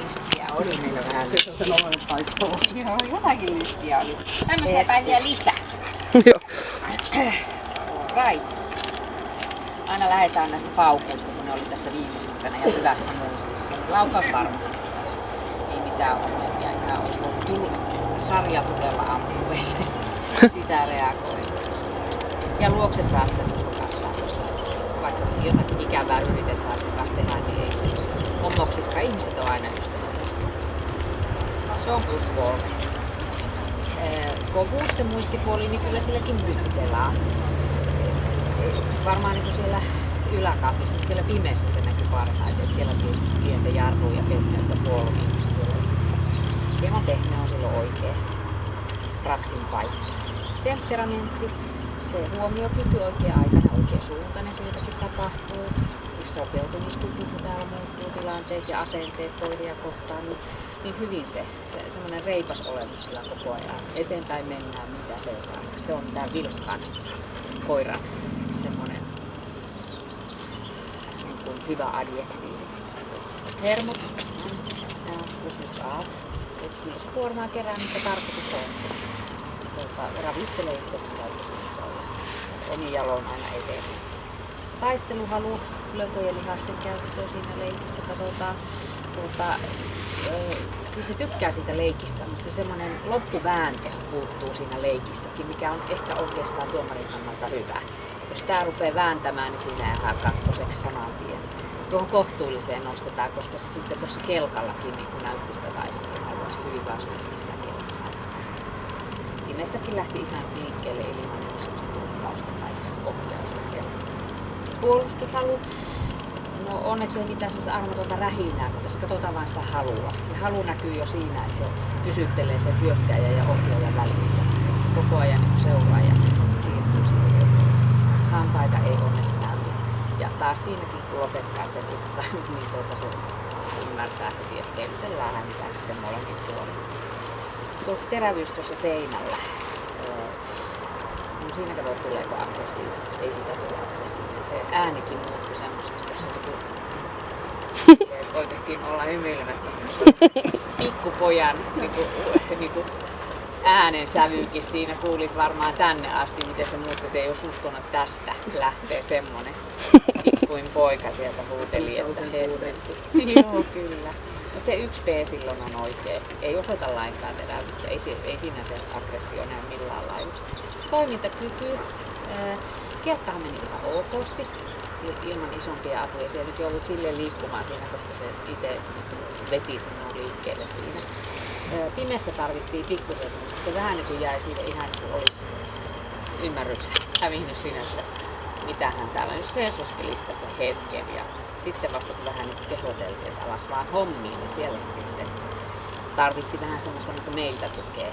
lystiä oli meillä vähän lystiä. Joo, jotakin lystiä oli. Tämmöisiä päiviä lisää. Joo. Right. Aina lähdetään näistä paukuista, kun ne oli tässä viimeisimpänä ja hyvässä muistissa. Niin laukausvarmuudessa ei mitään ongelmia. Ihan olisi ollut sarjatulella ampuveeseen. Sitä reagoi. Ja luokse päästä, vaikka jotakin ikävää yritetään sen kanssa tehdä, niin ei se hommoksiskaan. Ihmiset on aina ystävällisiä. Se on +3. Kovuus, se muistipuoli, niin kyllä silläkin muisti pelaa. Se varmaan niin kuin siellä yläkaapissa, mutta siellä pimeässä se näkyy parhaiten. Että siellä tuli pientä jarrua ja pehmeyttä polviin. Hieman pehmeä on silloin oikein raksin paikka. Temperamentti, se huomiokyky oikea aikana, oikea suuntainen, kun jotakin tapahtuu. Sopeutumiskyky, kun täällä muuttuu tilanteet ja asenteet koiria kohtaan, niin hyvin se semmoinen reipas olemus sillä koko ajan. Eteenpäin mennään, mitä seuraavaksi. Se on tää vilkkaan koiran semmoinen niin kuin hyvä adjektiivi. Hermot, +1 aat. Kyllä se kuormaa kerää, mitä tarkoitus on. Ravistelee itsestä omin jaloin aina eteenpäin. Taisteluhalu, lökojen lihasten käyttöä siinä leikissä. Katsotaan, kyllä se tykkää siitä leikistä, mutta se semmoinen loppuvääntö puuttuu siinä leikissäkin, mikä on ehkä oikeastaan tuomarin kannalta hyvä. Jos tää rupeaa vääntämään, niin siinä jää kakkoseksi saman tien. Tuohon kohtuulliseen nostetaan, koska se sitten tuossa kelkallakin niin kun näytti sitä taisteluhalua, se hyvin vastuutti sitä kelkaa. Nimessäkin lähti ihan liikkeelle ilman tulkkausta tai ohjauksesta. Puolustushalu. No onneksi ei mitään sellaista armotonta rähinää, kun tässä katsotaan vain sitä halua. Ja halu näkyy jo siinä, että se pysyttelee sen hyökkääjän ja ohjaajan välissä. Että se koko ajan niin seuraa ja siirtyy siihen. Hampaita ei onneksi näy. Ja taas siinäkin kun lopettaa sen uhka, niin se ymmärtää heti, että kentellään häntä sitten molemmin puolin. Tuo terävyys tuossa seinällä. No siinä kato tuleeko aggressiiviseksi, ei sitä tule aggressiivinen. Se äänikin muuttui semmoiseksi tuossa koitettiin olla hymyilemättä pikkupojan niinku äänen sävyykin siinä. Kuulit varmaan tänne asti, miten se muuttui, ei olisi uskonut, että tästä lähtee semmonen pikkuin poika sieltä huuteli, että helvetti. Joo, kyllä. Mutta se 1P silloin on oikein. Ei osoita lainkaan terävyyttä, ei siinä se aggressio näy millään lailla. Toimintakyky. Kelkkahan meni ihan okosti ilman isompia atuja. Se ei nyt ollut silleen liikkumaan siinä, koska se itse veti sinua liikkeelle siinä. Pimeässä tarvittiin pikkuisen semmoista. Se vähän niin kuin jäi siitä ihan niin kuin olisi ymmärrys hävinnyt siinä, että mitähän täällä nyt seisoskeli tässä hetken. Ja sitten vasta kun vähän niin kehoteltiin, että alas vaan hommiin, niin siellä se sitten tarvitti vähän semmoista niin kuin meiltä tukea.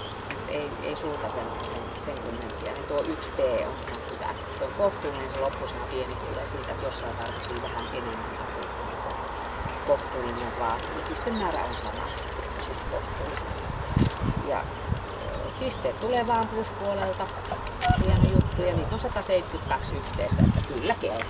Ei sulta sen kummempia. Niin tuo 1P on ihan hyvä. Se on kohtuullinen, se loppusana pieni tulee siitä, että jossain tarvittiin vähän enemmän apua. Kohtuullinen vaan. Pistemäärä on sama kohtuullisessa. Ja pisteet tulee vaan pluspuolelta. Hieno juttu. Ja niitä on 172 yhteensä, että kyllä kelpaa.